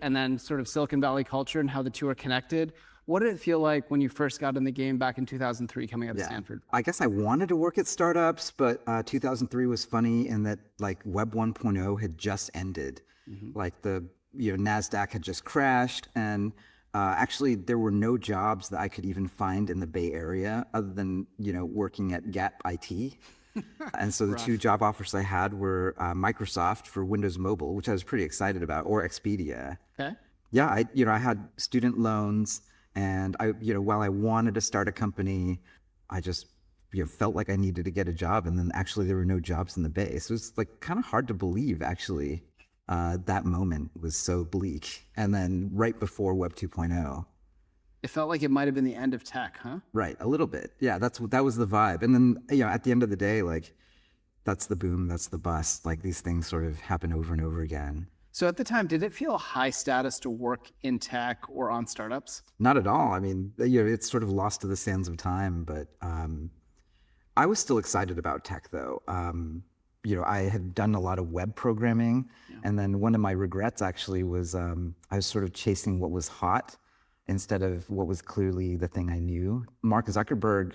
and then sort of Silicon Valley culture and how the two are connected. What did it feel like when you first got in the game back in 2003 coming out of Stanford? I guess I wanted to work at startups, but 2003 was funny in that like Web 1.0 had just ended. Like the NASDAQ had just crashed, and actually there were no jobs that I could even find in the Bay Area other than working at Gap IT. And so the two job offers I had were Microsoft for Windows Mobile, which I was pretty excited about, or Expedia. Okay. Yeah, I had student loans, and while I wanted to start a company, I just felt like I needed to get a job, and then actually there were no jobs in the Bay. So it's like kind of hard to believe actually. That moment was so bleak. And then right before Web 2.0. It felt like it might have been the end of tech, huh? Right, a little bit. Yeah, that was the vibe. And then, at the end of the day, like, that's the boom, that's the bust. Like, these things sort of happen over and over again. So at the time, did it feel high status to work in tech or on startups? Not at all. I mean, it's sort of lost to the sands of time. But I was still excited about tech, though. I had done a lot of web programming. And then one of my regrets actually was I was sort of chasing what was hot instead of what was clearly the thing I knew. Mark Zuckerberg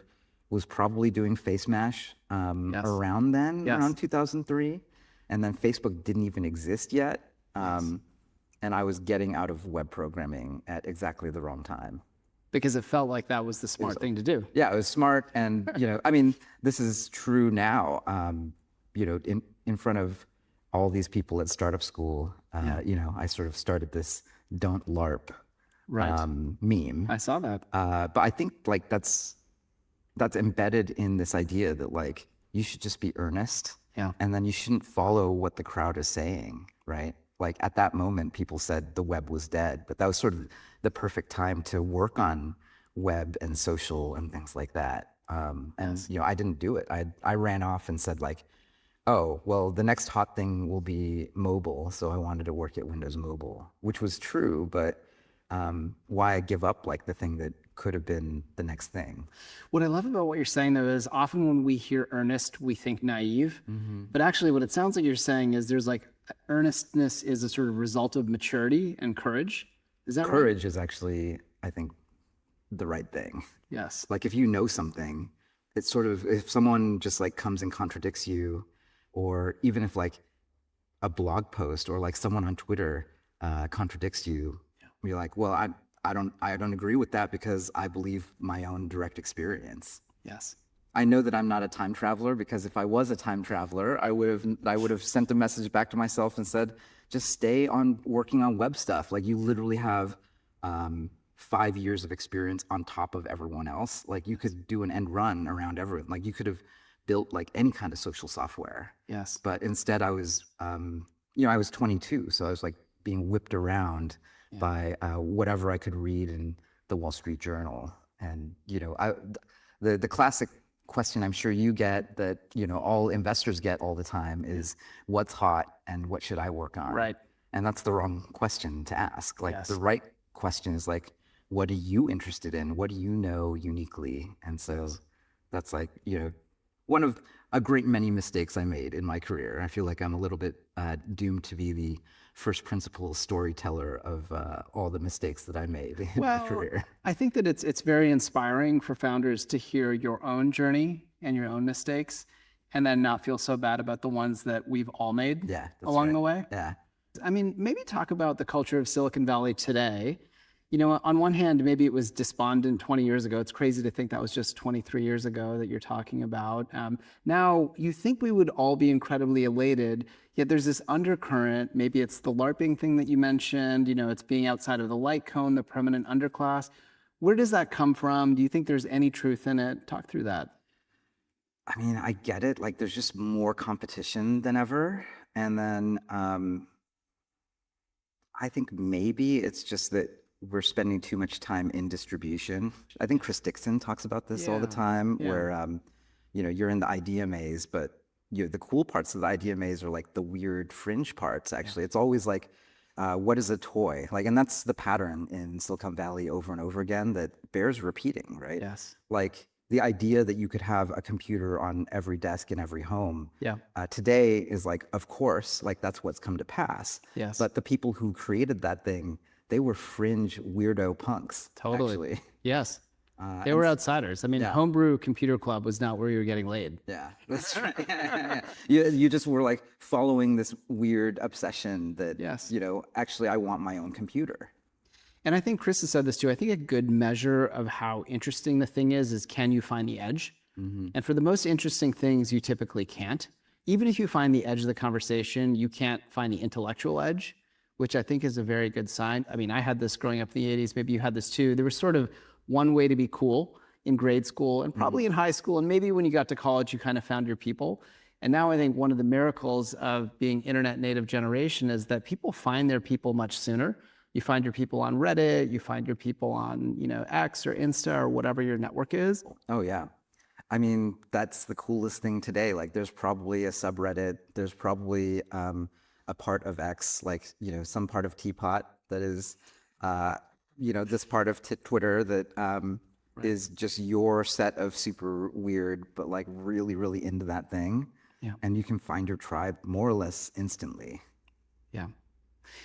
was probably doing Face Mash around then, around 2003. And then Facebook didn't even exist yet. And I was getting out of web programming at exactly the wrong time. Because it felt like that was the smart thing to do. Yeah, it was smart. And, I mean, this is true now. In front of all these people at startup school, I sort of started this "Don't LARP" meme. I saw that. But I think like that's embedded in this idea that like you should just be earnest, and then you shouldn't follow what the crowd is saying, right? Like at that moment, people said the web was dead, but that was sort of the perfect time to work on web and social and things like that. And I didn't do it. I ran off and said like, oh, well, the next hot thing will be mobile. So I wanted to work at Windows Mobile, which was true, but why give up like the thing that could have been the next thing? What I love about what you're saying though is often when we hear earnest, we think naive, but actually what it sounds like you're saying is there's like earnestness is a sort of result of maturity and courage. Is that right? Courage is actually, I think, the right thing. Yes. Like if you know something, it's sort of, if someone just like comes and contradicts you, or even if like a blog post or like someone on Twitter contradicts you, you're like, well, I don't agree with that because I believe my own direct experience. Yes. I know that I'm not a time traveler because if I was a time traveler, I would have sent a message back to myself and said, just stay on working on web stuff. Like you literally have 5 years of experience on top of everyone else. Like you could do an end run around everyone. Like you could have built like any kind of social software. Yes. But instead I was, I was 22. So I was like being whipped around by whatever I could read in the Wall Street Journal. And, the classic question I'm sure you get that, all investors get all the time is what's hot and what should I work on? Right. And that's the wrong question to ask. Like the right question is like, what are you interested in? What do you know uniquely? And so that's like, one of a great many mistakes I made in my career. I feel like I'm a little bit doomed to be the first principle storyteller of all the mistakes that I made in my career. I think that it's very inspiring for founders to hear your own journey and your own mistakes and then not feel so bad about the ones that we've all made along the way. Yeah. I mean, maybe talk about the culture of Silicon Valley today. On one hand, maybe it was despondent 20 years ago. It's crazy to think that was just 23 years ago that you're talking about. Now, you think we would all be incredibly elated, yet there's this undercurrent. Maybe it's the LARPing thing that you mentioned. It's being outside of the light cone, the permanent underclass. Where does that come from? Do you think there's any truth in it? Talk through that. I mean, I get it. Like, there's just more competition than ever. And then I think maybe it's just that we're spending too much time in distribution. I think Chris Dixon talks about this all the time, where you're in the idea maze, but the cool parts of the idea maze are like the weird fringe parts. Actually, it's always like, what is a toy? Like, and that's the pattern in Silicon Valley over and over again that bears repeating, right? Yes. Like the idea that you could have a computer on every desk in every home Yeah. Today is like, of course, like that's what's come to pass. Yes. But the people who created that thing, they were fringe weirdo punks. Totally. Actually. Yes. They were outsiders. I mean, Homebrew Computer Club was not where you were getting laid. Yeah, that's right. You just were like following this weird obsession that, Yes. Actually I want my own computer. And I think Chris has said this too. I think a good measure of how interesting the thing is can you find the edge? Mm-hmm. And for the most interesting things, you typically can't. Even if you find the edge of the conversation, you can't find the intellectual edge, which I think is a very good sign. I mean, I had this growing up in the 80s. Maybe you had this too. There was sort of one way to be cool in grade school and probably in high school. And maybe when you got to college, you kind of found your people. And now I think one of the miracles of being internet native generation is that people find their people much sooner. You find your people on Reddit, you find your people on, X or Insta or whatever your network is. Oh yeah. I mean, that's the coolest thing today. Like there's probably a subreddit, there's probably a part of X, like, some part of Teapot that is, this part of Twitter that is just your set of super weird, but like really, really into that thing. Yeah. And you can find your tribe more or less instantly. Yeah.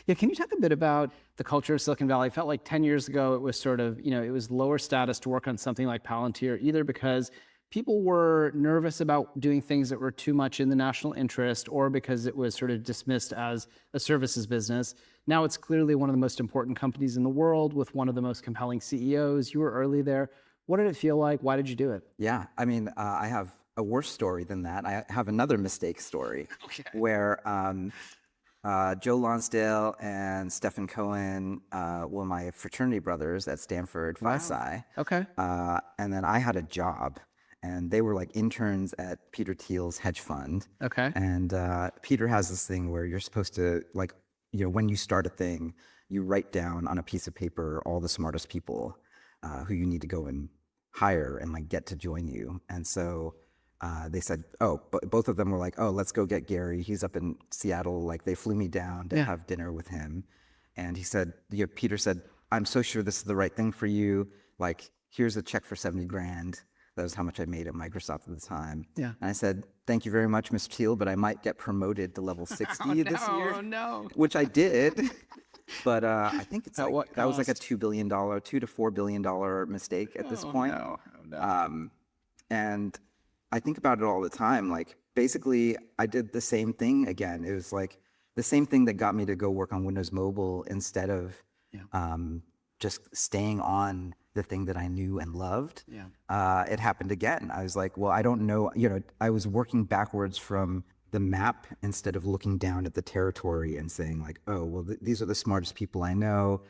Yeah, can you talk a bit about the culture of Silicon Valley? I felt like 10 years ago, it was sort of, it was lower status to work on something like Palantir, either because people were nervous about doing things that were too much in the national interest or because it was sort of dismissed as a services business. Now it's clearly one of the most important companies in the world with one of the most compelling CEOs. You were early there. What did it feel like? Why did you do it? Yeah, I mean, I have a worse story than that. I have another mistake story where Joe Lonsdale and Stephen Cohen were my fraternity brothers at Stanford Phi Psi. Okay. And then I had a job, and they were like interns at Peter Thiel's hedge fund. Okay. And Peter has this thing where you're supposed to, like, when you start a thing, you write down on a piece of paper all the smartest people who you need to go and hire and like get to join you. And so they said, both of them were like, let's go get Garry. He's up in Seattle. Like they flew me down to have dinner with him. And he said, Peter said, I'm so sure this is the right thing for you. Like, here's a check for $70,000. That was how much I made at Microsoft at the time. Yeah. And I said, thank you very much, Mr. Thiel, but I might get promoted to level 60 this year. Oh no. Which I did. But I think it's At what that was like a cost? $2 to $4 billion mistake at this point. No. Oh, no. And I think about it all the time. Like, basically, I did the same thing again. It was like the same thing that got me to go work on Windows Mobile instead of just staying on the thing that I knew and loved. Yeah. It happened again. I was like, well, I don't know. I was working backwards from the map instead of looking down at the territory and saying like, oh, well, these are the smartest people I know.